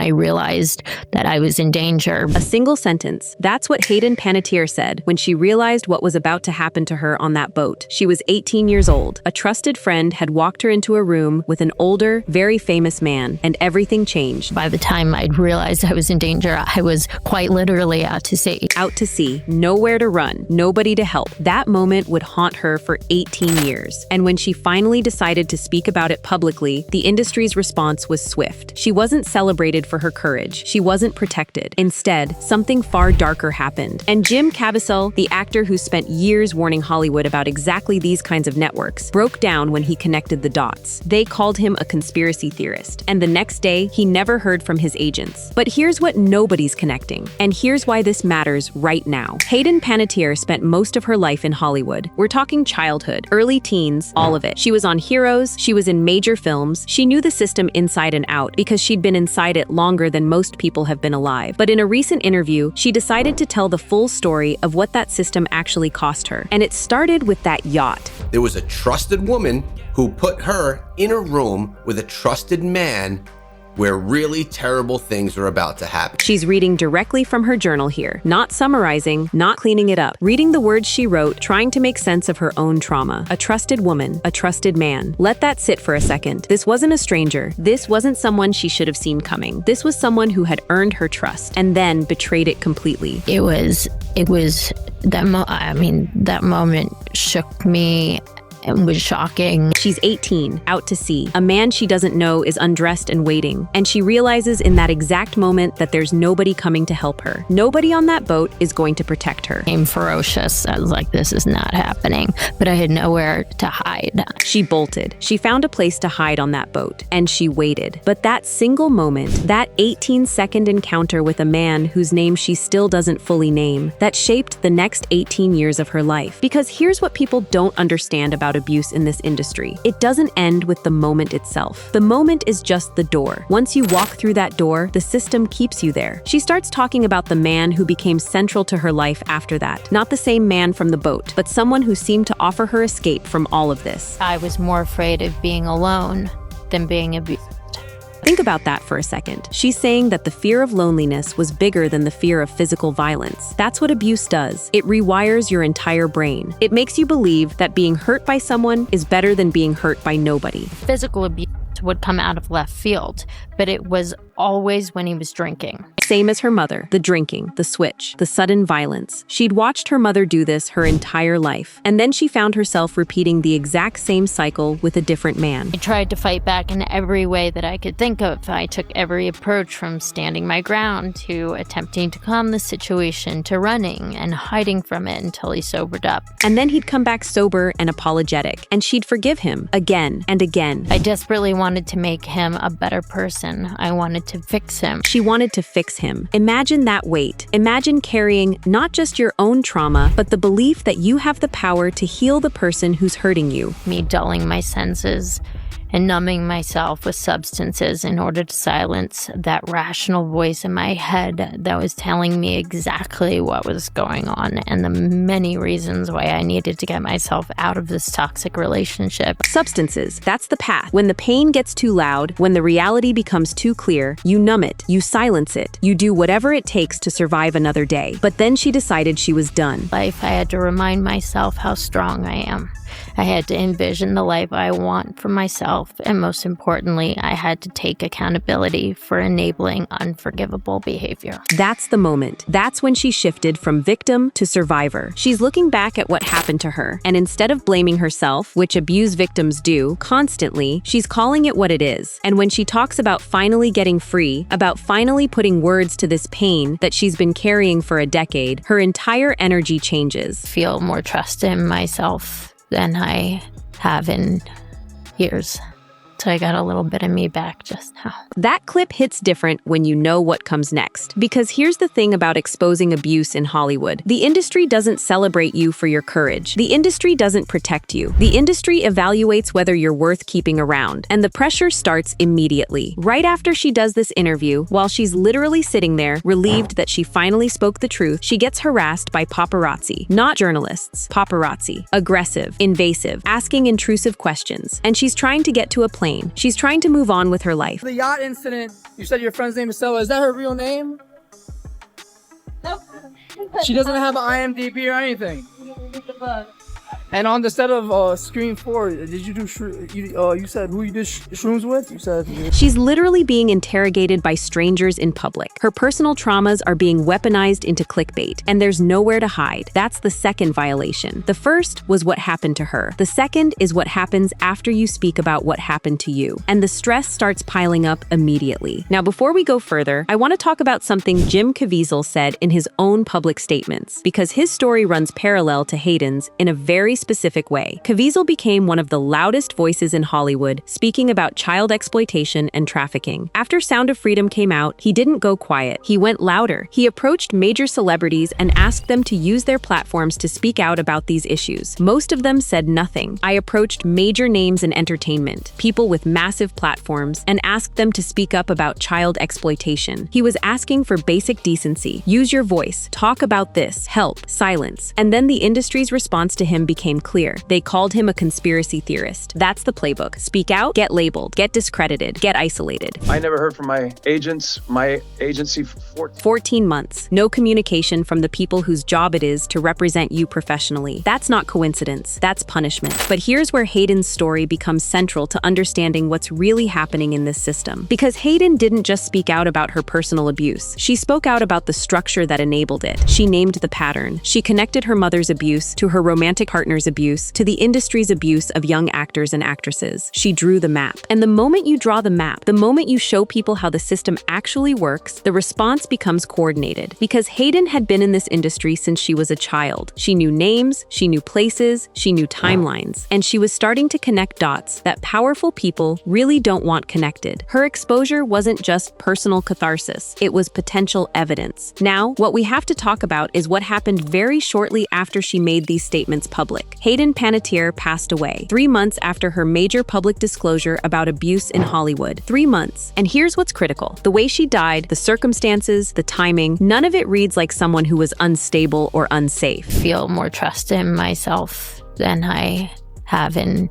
I realized that I was in danger. A single sentence. That's what Hayden Panettiere said when she realized what was about to happen to her on that boat. She was 18 years old. A trusted friend had walked her into a room with an older, very famous man, and everything changed. By the time I'd realized I was in danger, I was quite literally out to sea. Out to sea, nowhere to run, nobody to help. That moment would haunt her for 18 years. And when she finally decided to speak about it publicly, the industry's response was swift. She wasn't celebrated for her courage. She wasn't protected. Instead, something far darker happened. And Caviezel, the actor who spent years warning Hollywood about exactly these kinds of networks, broke down when he connected the dots. They called him a conspiracy theorist. And the next day, he never heard from his agents. But here's what nobody's connecting. And here's why this matters right now. Hayden Panettiere spent most of her life in Hollywood. We're talking childhood, early teens, all of it. She was on Heroes, she was in major films, she knew the system inside and out because she'd been inside it longer than most people have been alive. But in a recent interview, she decided to tell the full story of what that system actually cost her. And it started with that yacht. There was a trusted woman who put her in a room with a trusted man where really terrible things are about to happen. She's reading directly from her journal here, not summarizing, not cleaning it up, reading the words she wrote, trying to make sense of her own trauma. A trusted woman, a trusted man. Let that sit for a second. This wasn't a stranger. This wasn't someone she should have seen coming. This was someone who had earned her trust and then betrayed it completely. It was that moment shook me. It was shocking. She's 18, out to sea. A man she doesn't know is undressed and waiting. And she realizes in that exact moment that there's nobody coming to help her. Nobody on that boat is going to protect her. I'm ferocious. I was like, this is not happening. But I had nowhere to hide. She bolted. She found a place to hide on that boat. And she waited. But that single moment, that 18-second encounter with a man whose name she still doesn't fully name, that shaped the next 18 years of her life. Because here's what people don't understand about abuse in this industry. It doesn't end with the moment itself. The moment is just the door. Once you walk through that door, the system keeps you there. She starts talking about the man who became central to her life after that. Not the same man from the boat, but someone who seemed to offer her escape from all of this. I was more afraid of being alone than being abused. Think about that for a second. She's saying that the fear of loneliness was bigger than the fear of physical violence. That's what abuse does. It rewires your entire brain. It makes you believe that being hurt by someone is better than being hurt by nobody. Physical abuse would come out of left field, but it was always when he was drinking. Same as her mother, the drinking, the switch, the sudden violence. She'd watched her mother do this her entire life, and then she found herself repeating the exact same cycle with a different man. I tried to fight back in every way that I could think of. I took every approach from standing my ground to attempting to calm the situation to running and hiding from it until he sobered up. And then he'd come back sober and apologetic, and she'd forgive him again and again. I desperately wanted to make him a better person. I wanted to fix him. She wanted to fix him. Imagine that weight. Imagine carrying not just your own trauma, but the belief that you have the power to heal the person who's hurting you. Me dulling my senses and numbing myself with substances in order to silence that rational voice in my head that was telling me exactly what was going on and the many reasons why I needed to get myself out of this toxic relationship. Substances, that's the path. When the pain gets too loud, when the reality becomes too clear, you numb it, you silence it, you do whatever it takes to survive another day. But then she decided she was done. I had to remind myself how strong I am. I had to envision the life I want for myself, and most importantly, I had to take accountability for enabling unforgivable behavior. That's the moment. That's when she shifted from victim to survivor. She's looking back at what happened to her, and instead of blaming herself, which abuse victims do constantly, she's calling it what it is. And when she talks about finally getting free, about finally putting words to this pain that she's been carrying for a decade, her entire energy changes. I feel more trust in myself than I have in years. So I got a little bit of me back just now. That clip hits different when you know what comes next. Because here's the thing about exposing abuse in Hollywood. The industry doesn't celebrate you for your courage. The industry doesn't protect you. The industry evaluates whether you're worth keeping around. And the pressure starts immediately. Right after she does this interview, while she's literally sitting there, relieved that she finally spoke the truth, she gets harassed by paparazzi. Not journalists. Paparazzi. Aggressive. Invasive. Asking intrusive questions. And she's trying to get to a plane pain. She's trying to move on with her life. The yacht incident, you said your friend's name is Stella. Is that her real name? Nope. She doesn't have an IMDb or anything. And on the set of Scream 4, did you do you said who you did shrooms with? You said She's literally being interrogated by strangers in public. Her personal traumas are being weaponized into clickbait, and there's nowhere to hide. That's the second violation. The first was what happened to her. The second is what happens after you speak about what happened to you. And the stress starts piling up immediately. Now, before we go further, I want to talk about something Jim Caviezel said in his own public statements, because his story runs parallel to Hayden's in a very specific way. Caviezel became one of the loudest voices in Hollywood, speaking about child exploitation and trafficking. After Sound of Freedom came out, he didn't go quiet. He went louder. He approached major celebrities and asked them to use their platforms to speak out about these issues. Most of them said nothing. I approached major names in entertainment, people with massive platforms, and asked them to speak up about child exploitation. He was asking for basic decency. Use your voice. Talk about this. Help. Silence. And then the industry's response to him became clear. They called him a conspiracy theorist. That's the playbook. Speak out, get labeled, get discredited, get isolated. I never heard from my agents, my agency for 14 months. No communication from the people whose job it is to represent you professionally. That's not coincidence. That's punishment. But here's where Hayden's story becomes central to understanding what's really happening in this system. Because Hayden didn't just speak out about her personal abuse. She spoke out about the structure that enabled it. She named the pattern. She connected her mother's abuse to her romantic partner's abuse to the industry's abuse of young actors and actresses. She drew the map. And the moment you draw the map, the moment you show people how the system actually works, the response becomes coordinated. Because Hayden had been in this industry since she was a child. She knew names, she knew places, she knew timelines, and she was starting to connect dots that powerful people really don't want connected. Her exposure wasn't just personal catharsis, it was potential evidence. Now, what we have to talk about is what happened very shortly after she made these statements public. Hayden Panettiere passed away 3 months after her major public disclosure about abuse in Hollywood. 3 months. And here's what's critical. The way she died, the circumstances, the timing, none of it reads like someone who was unstable or unsafe. Feel more trust in myself than I have in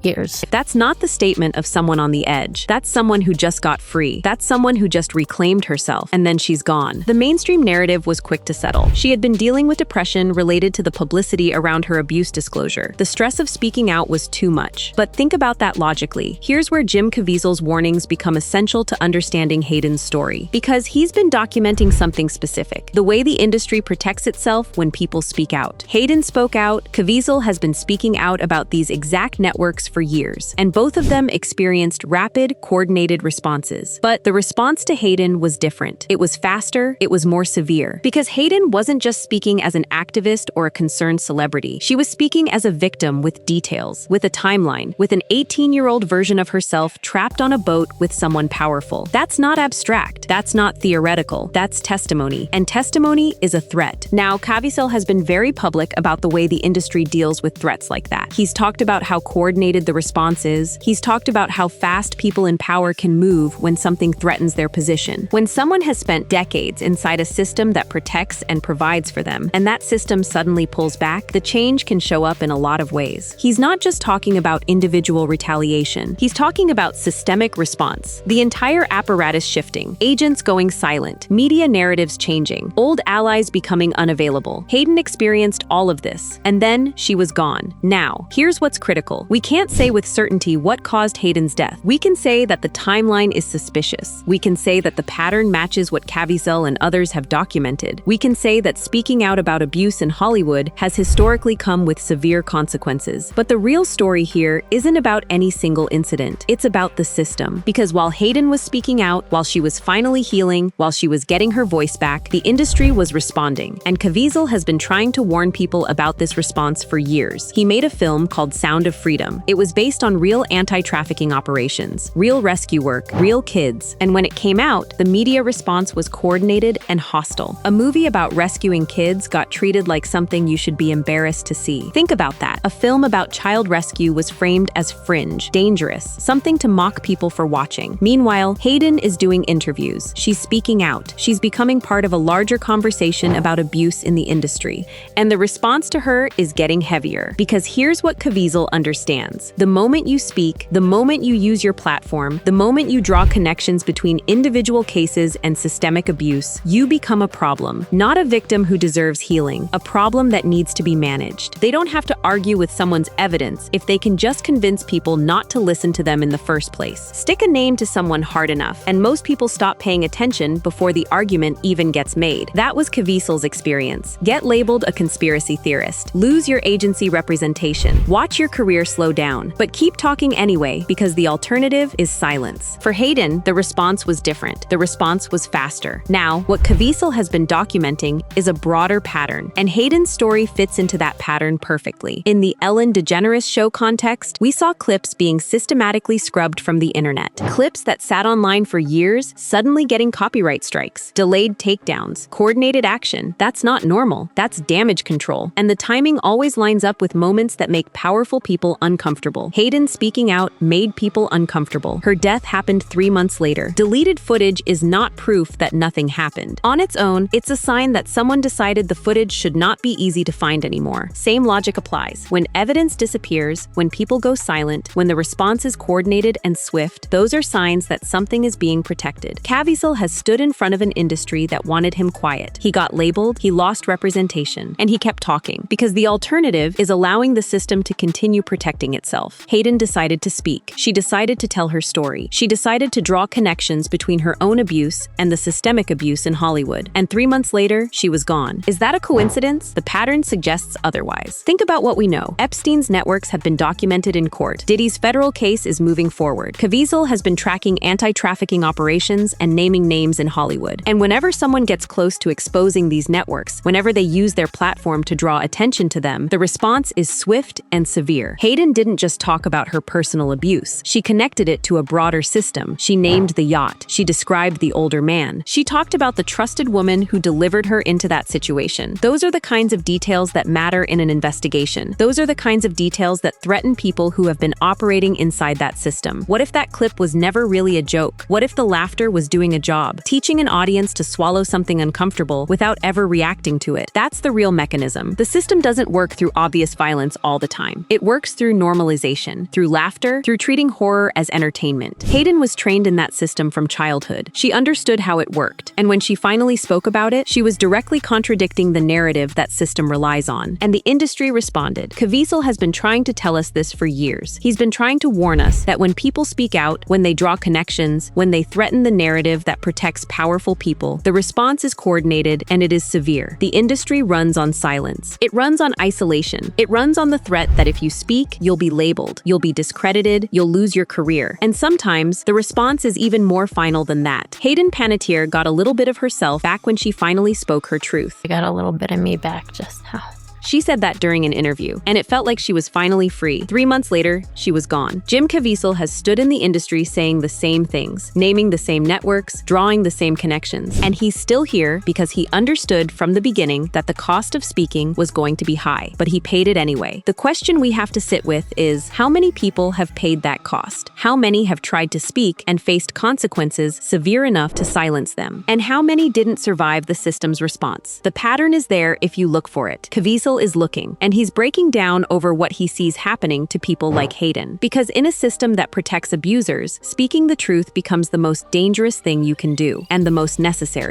years. That's not the statement of someone on the edge. That's someone who just got free. That's someone who just reclaimed herself, and then she's gone. The mainstream narrative was quick to settle. She had been dealing with depression related to the publicity around her abuse disclosure. The stress of speaking out was too much. But think about that logically. Here's where Jim Caviezel's warnings become essential to understanding Hayden's story. Because he's been documenting something specific. The way the industry protects itself when people speak out. Hayden spoke out. Caviezel has been speaking out about these exact networks for years, and both of them experienced rapid, coordinated responses. But the response to Hayden was different. It was faster, it was more severe. Because Hayden wasn't just speaking as an activist or a concerned celebrity. She was speaking as a victim with details, with a timeline, with an 18-year-old version of herself trapped on a boat with someone powerful. That's not abstract. That's not theoretical. That's testimony. And testimony is a threat. Now, Caviezel has been very public about the way the industry deals with threats like that. He's talked about how coordinated the response is. He's talked about how fast people in power can move when something threatens their position. When someone has spent decades inside a system that protects and provides for them, and that system suddenly pulls back, the change can show up in a lot of ways. He's not just talking about individual retaliation. He's talking about systemic response. The entire apparatus shifting, agents going silent, media narratives changing, old allies becoming unavailable. Hayden experienced all of this, and then she was gone. Now, here's what's critical. We can't say with certainty what caused Hayden's death. We can say that the timeline is suspicious. We can say that the pattern matches what Caviezel and others have documented. We can say that speaking out about abuse in Hollywood has historically come with severe consequences. But the real story here isn't about any single incident. It's about the system. Because while Hayden was speaking out, while she was finally healing, while she was getting her voice back, the industry was responding. And Caviezel has been trying to warn people about this response for years. He made a film called Sound of Freedom. It was based on real anti-trafficking operations, real rescue work, real kids. And when it came out, the media response was coordinated and hostile. A movie about rescuing kids got treated like something you should be embarrassed to see. Think about that. A film about child rescue was framed as fringe, dangerous, something to mock people for watching. Meanwhile, Hayden is doing interviews. She's speaking out. She's becoming part of a larger conversation about abuse in the industry. And the response to her is getting heavier. Because here's what Caviezel understands. silence. The moment you speak, the moment you use your platform, the moment you draw connections between individual cases and systemic abuse, you become a problem, not a victim who deserves healing, a problem that needs to be managed. They don't have to argue with someone's evidence if they can just convince people not to listen to them in the first place. Stick a name to someone hard enough, and most people stop paying attention before the argument even gets made. That was Caviezel's experience. Get labeled a conspiracy theorist. Lose your agency representation. Watch your career slow down. But keep talking anyway, because the alternative is silence. For Hayden, the response was different. The response was faster. Now, what Caviezel has been documenting is a broader pattern, and Hayden's story fits into that pattern perfectly. In the Ellen DeGeneres show context, we saw clips being systematically scrubbed from the internet. Clips that sat online for years, suddenly getting copyright strikes, delayed takedowns, coordinated action. That's not normal. That's damage control. And the timing always lines up with moments that make powerful people uncomfortable. Hayden speaking out made people uncomfortable. Her death happened 3 months later. Deleted footage is not proof that nothing happened. On its own, it's a sign that someone decided the footage should not be easy to find anymore. Same logic applies. When evidence disappears, when people go silent, when the response is coordinated and swift, those are signs that something is being protected. Caviezel has stood in front of an industry that wanted him quiet. He got labeled, he lost representation, and he kept talking, because the alternative is allowing the system to continue protecting itself. Hayden decided to speak. She decided to tell her story. She decided to draw connections between her own abuse and the systemic abuse in Hollywood. And 3 months later, she was gone. Is that a coincidence? The pattern suggests otherwise. Think about what we know. Epstein's networks have been documented in court. Diddy's federal case is moving forward. Caviezel has been tracking anti-trafficking operations and naming names in Hollywood. And whenever someone gets close to exposing these networks, whenever they use their platform to draw attention to them, the response is swift and severe. Hayden didn't just talk about her personal abuse. She connected it to a broader system. She named the yacht. She described the older man. She talked about the trusted woman who delivered her into that situation. Those are the kinds of details that matter in an investigation. Those are the kinds of details that threaten people who have been operating inside that system. What if that clip was never really a joke? What if the laughter was doing a job, teaching an audience to swallow something uncomfortable without ever reacting to it? That's the real mechanism. The system doesn't work through obvious violence all the time. It works through normalization, through laughter, through treating horror as entertainment. Hayden was trained in that system from childhood. She understood how it worked, and when she finally spoke about it, she was directly contradicting the narrative that system relies on. And the industry responded. Caviezel has been trying to tell us this for years. He's been trying to warn us that when people speak out, when they draw connections, when they threaten the narrative that protects powerful people, the response is coordinated and it is severe. The industry runs on silence. It runs on isolation. It runs on the threat that if you speak, you'll be labeled, you'll be discredited, you'll lose your career. And sometimes, the response is even more final than that. Hayden Panettiere got a little bit of herself back when she finally spoke her truth. I got a little bit of me back just now. She said that during an interview, and it felt like she was finally free. 3 months later, she was gone. Jim Caviezel has stood in the industry saying the same things, naming the same networks, drawing the same connections. And he's still here because he understood from the beginning that the cost of speaking was going to be high, but he paid it anyway. The question we have to sit with is, how many people have paid that cost? How many have tried to speak and faced consequences severe enough to silence them? And how many didn't survive the system's response? The pattern is there if you look for it. Caviezel is looking, and he's breaking down over what he sees happening to people like Hayden. Because in a system that protects abusers, speaking the truth becomes the most dangerous thing you can do, and the most necessary.